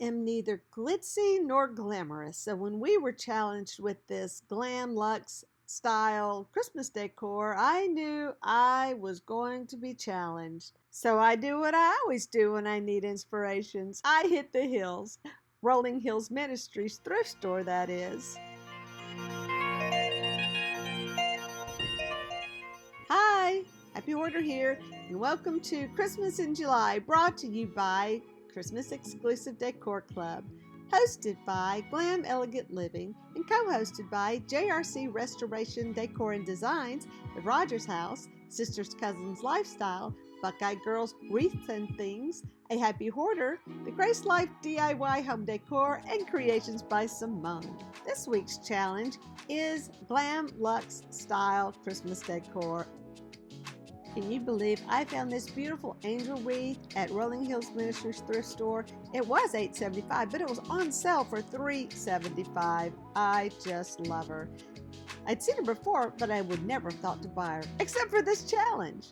am neither glitzy nor glamorous, so when we were challenged with this glam luxe style Christmas decor, I knew I was going to be challenged. So I do what I always do when I need inspirations. I hit the hills. Rolling Hills Ministries thrift store, that is. Hi, Happy Hoarder here, and welcome to Christmas in July, brought to you by Christmas Exclusive Decor Club, hosted by Glam Elegant Living, and co-hosted by JRC Restoration Decor and Designs, the Rodgers House, Sisters Cousins Lifestyle, Buckeye Girls Wreaths and Things, A Happy Hoarder, the Grace Life DIY Home Decor, and creations by Simone. This week's challenge is Glam Luxe Style Christmas Decor. Can you believe I found this beautiful angel wreath at Rolling Hills Ministries thrift store? It was $8.75, but it was on sale for $3.75. I just love her. I'd seen her before, but I would never have thought to buy her, except for this challenge.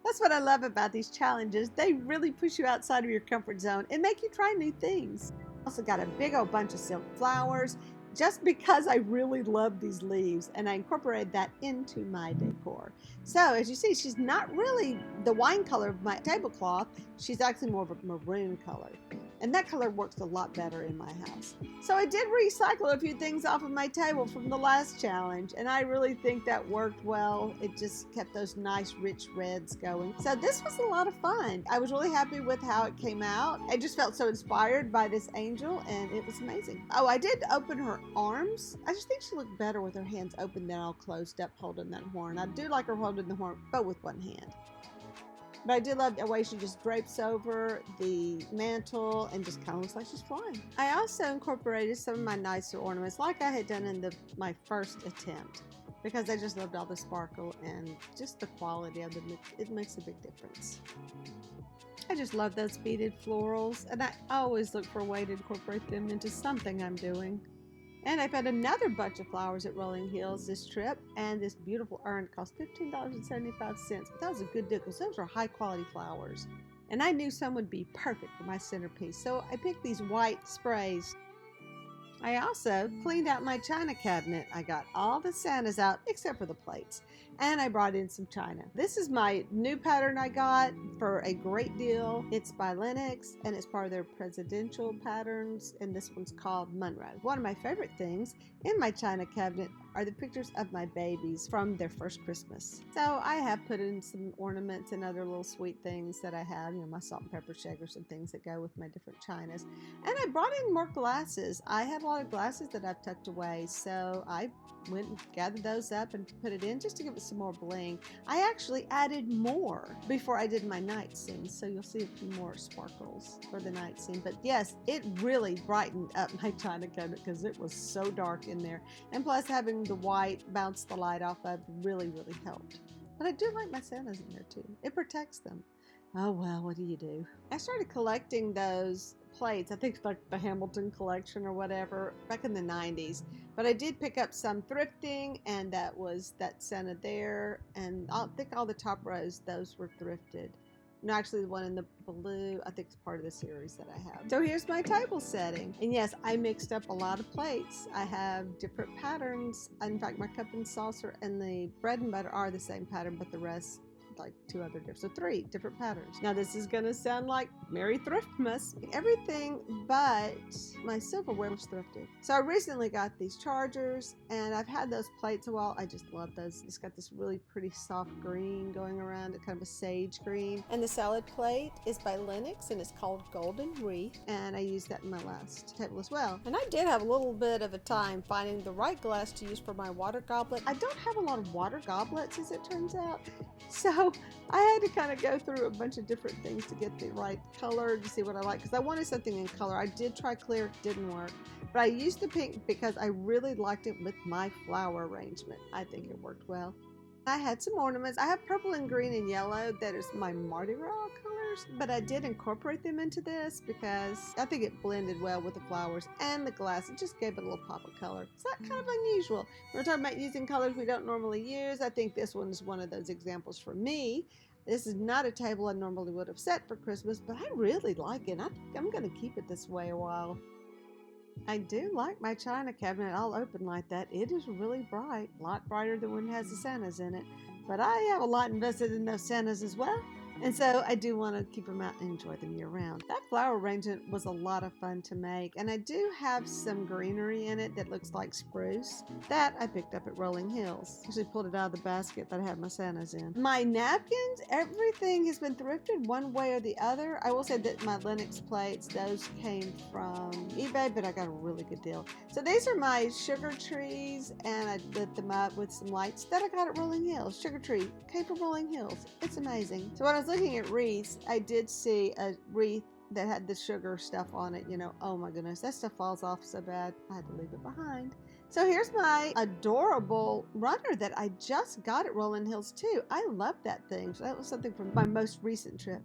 That's what I love about these challenges. They really push you outside of your comfort zone and make you try new things. Also got a big old bunch of silk flowers, just because I really love these leaves, and I incorporated that into my decor. So as you see, she's not really the wine color of my tablecloth. She's actually more of a maroon color, and that color works a lot better in my house. So I did recycle a few things off of my table from the last challenge, and I really think that worked well. It just kept those nice rich reds going. So this was a lot of fun. I was really happy with how it came out. I just felt so inspired by this angel, and it was amazing. Oh, I did open her arms. I just think she looked better with her hands open than all closed up holding that horn. I do like her holding the horn, but with one hand. But I do love the way she just drapes over the mantle and just kind of looks like she's flying. I also incorporated some of my nicer ornaments like I had done in my first attempt, because I just loved all the sparkle and just the quality of them. It makes a big difference. I just love those beaded florals, and I always look for a way to incorporate them into something I'm doing. And I found another bunch of flowers at Rolling Hills this trip, and this beautiful urn cost $15.75, but that was a good deal because those are high quality flowers. And I knew some would be perfect for my centerpiece, so I picked these white sprays. I also cleaned out my china cabinet. I got all the Santas out except for the plates, and I brought in some china. This is my new pattern I got for a great deal. It's by LUXE, and it's part of their presidential patterns, and this one's called Monroe. One of my favorite things in my china cabinet are the pictures of my babies from their first Christmas. So I have put in some ornaments and other little sweet things that I have, my salt and pepper shakers and things that go with my different chinas. And I brought in more glasses. I have a lot of glasses that I've tucked away, so I went and gathered those up and put it in just to give it some more bling. I actually added more before I did my night scene, so you'll see a few more sparkles for the night scene. But yes, it really brightened up my china cabinet because it was so dark in there, and plus having the white bounce the light off of really helped. But I do like my Santas in there too. It protects them. Oh well, what do you do? I started collecting those plates, I think like the Hamilton collection or whatever, back in the 90s. But I did pick up some thrifting, and that was that Santa there, and I think all the top rows, those were thrifted. No, actually the one in the blue, I think it's part of the series that I have. So here's my table setting. And yes, I mixed up a lot of plates. I have different patterns. In fact, my cup and saucer and the bread and butter are the same pattern, but the rest, like two other different, so 3 different patterns. Now this is gonna sound like Merry Thriftmas. Everything but my silverware was thrifted. So I recently got these chargers, and I've had those plates a while. I just love those. It's got this really pretty soft green going around it, kind of a sage green. And the salad plate is by LUXE, and it's called Golden Wreath, and I used that in my last table as well. And I did have a little bit of a time finding the right glass to use for my water goblet. I don't have a lot of water goblets, as it turns out, so I had to kind of go through a bunch of different things to get the right color to see what I like, because I wanted something in color. I did try clear, didn't work, but I used the pink because I really liked it with my flower arrangement. I think it worked well. I had some ornaments. I have purple and green and yellow that is my Mardi Gras colors, but I did incorporate them into this because I think it blended well with the flowers and the glass. It just gave it a little pop of color. It's not kind of unusual. We're talking about using colors we don't normally use. I think this one is one of those examples for me. This is not a table I normally would have set for Christmas, but I really like it. I think I'm going to keep it this way a while. I do like my china cabinet all open like that. It is really bright, a lot brighter than when it has the Santas in it. But I have a lot invested in those Santas as well. And so I do want to keep them out and enjoy them year round. That flower arrangement was a lot of fun to make, and I do have some greenery in it that looks like spruce. That I picked up at Rolling Hills. Actually pulled it out of the basket that I have my Santas in. My napkins, everything has been thrifted one way or the other. I will say that my Lennox plates, those came from eBay, but I got a really good deal. So these are my sugar trees, and I lit them up with some lights that I got at Rolling Hills. Sugar tree came from Rolling Hills. It's amazing. So when I was looking at wreaths, I did see a wreath that had the sugar stuff on it. You know, oh my goodness, that stuff falls off so bad. I had to leave it behind. So here's my adorable runner that I just got at Rolling Hills too. I love that thing. So that was something from my most recent trip.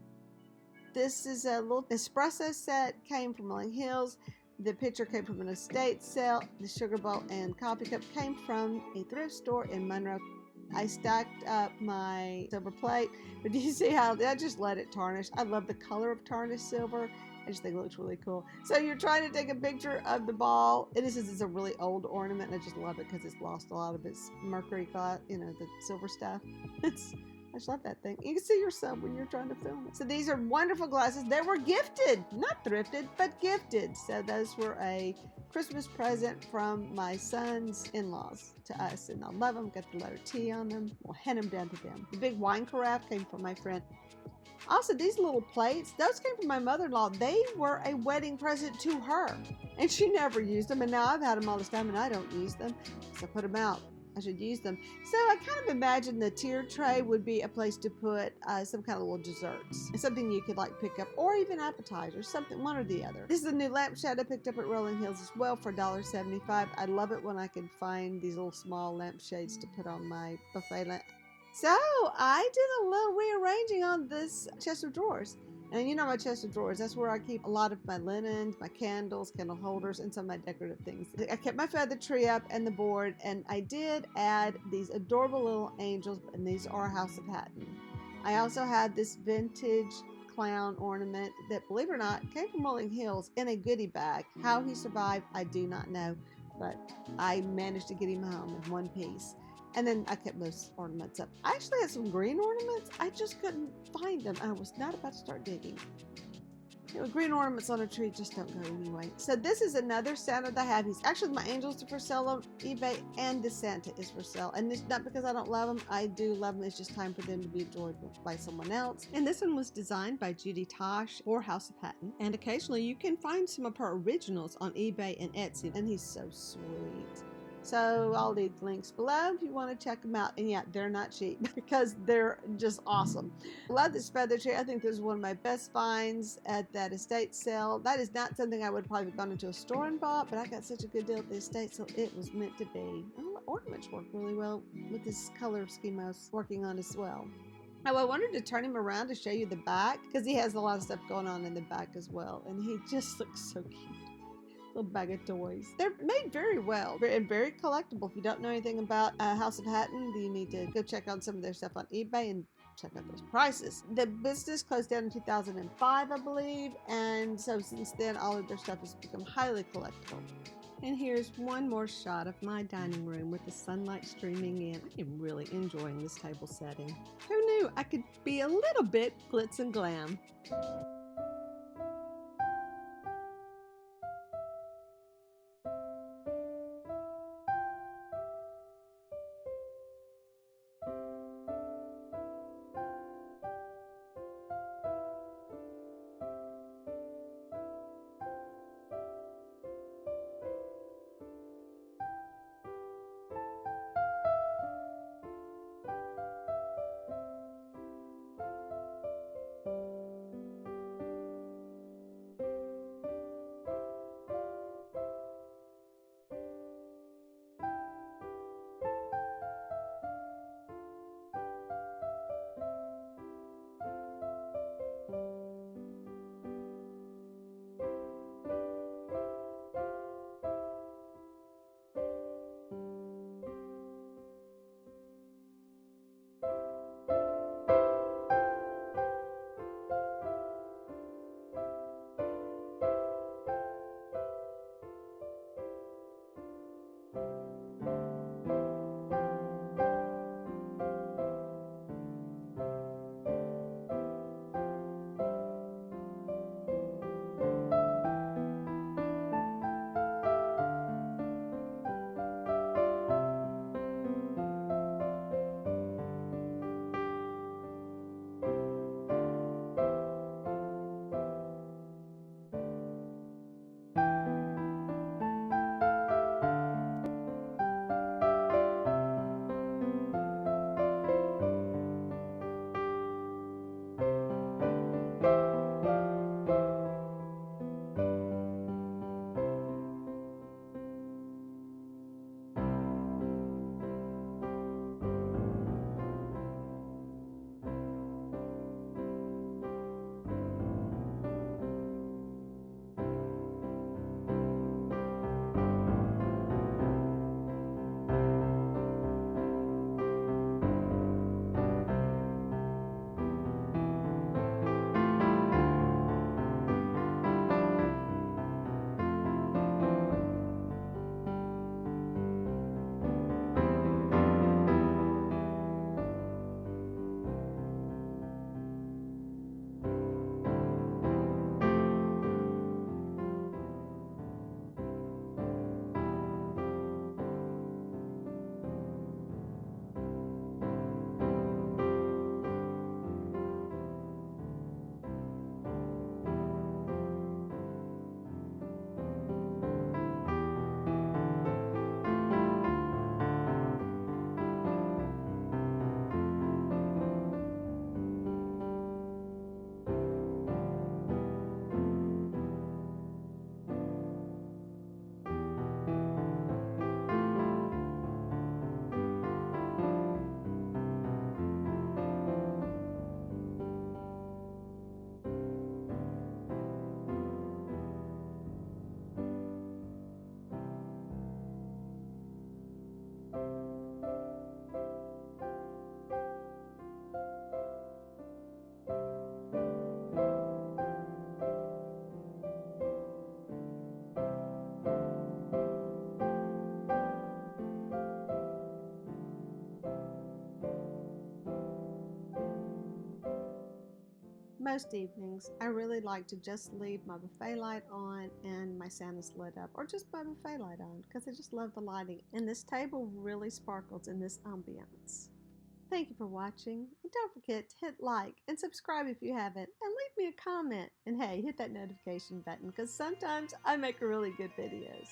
This is a little espresso set, came from Rolling Hills. The pitcher came from an estate sale. The sugar bowl and coffee cup came from a thrift store in Monroe. I stacked up my silver plate, but do you see how I just let it tarnish? I love the color of tarnished silver. I just think it looks really cool. So you're trying to take a picture of the ball. It is a really old ornament, and I just love it because it's lost a lot of its mercury glass, you know, the silver stuff. I just love that thing. You can see yourself when you're trying to film it. So these are wonderful glasses. They were gifted, not thrifted, but gifted. So those were a Christmas present from my son's in-laws to us, and I love them. Got the letter T on them. We'll hand them down to them. The big wine carafe came from my friend. Also, these little plates, those came from my mother-in-law. They were a wedding present to her, and she never used them. And now I've had them all this time, and I don't use them, so I put them out. I should use them. So I kind of imagine the tier tray would be a place to put some kind of little desserts. Something you could like pick up, or even appetizers, something, one or the other. This is a new lampshade I picked up at Rolling Hills as well for $1.75. I love it when I can find these little small lampshades to put on my buffet lamp. So I did a little rearranging on this chest of drawers. And you know my chest of drawers, that's where I keep a lot of my linens, my candles, candle holders, and some of my decorative things. I kept my feather tree up and the board, and I did add these adorable little angels, and these are House of Hatton. I also had this vintage clown ornament that, believe it or not, came from Rolling Hills in a goodie bag. How he survived, I do not know, but I managed to get him home in one piece. And then I kept those ornaments up. I actually had some green ornaments. I just couldn't find them. I was not about to start digging. You know, green ornaments on a tree just don't go anyway. So this is another Santa that I have. He's actually, my angels are for sale on eBay, and the Santa is for sale. And it's not because I don't love them. I do love them. It's just time for them to be enjoyed by someone else. And this one was designed by Judy Tosh for House of Hatton. And occasionally you can find some of her originals on eBay and Etsy. And he's so sweet. So I'll leave links below if you want to check them out. And yeah, they're not cheap because they're just awesome. Love this feather tree. I think this is one of my best finds at that estate sale. That is not something I would have probably gone into a store and bought, but I got such a good deal at the estate sale. It was meant to be. And the ornaments work really well with this color scheme I was working on as well. Oh, I wanted to turn him around to show you the back because he has a lot of stuff going on in the back as well. And he just looks so cute. Little bag of toys. They're made very well and very collectible. If you don't know anything about House of Hatton, you need to go check out some of their stuff on eBay and check out those prices. The business closed down in 2005, I believe, and so since then all of their stuff has become highly collectible. And here's one more shot of my dining room with the sunlight streaming in. I am really enjoying this table setting. Who knew I could be a little bit glitz and glam? Most evenings, I really like to just leave my buffet light on and my Santa's lit up, or just my buffet light on, because I just love the lighting. And this table really sparkles in this ambiance. Thank you for watching, and don't forget to hit like and subscribe if you haven't, and leave me a comment. And hey, hit that notification button, because sometimes I make really good videos.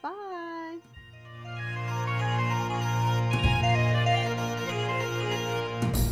Bye!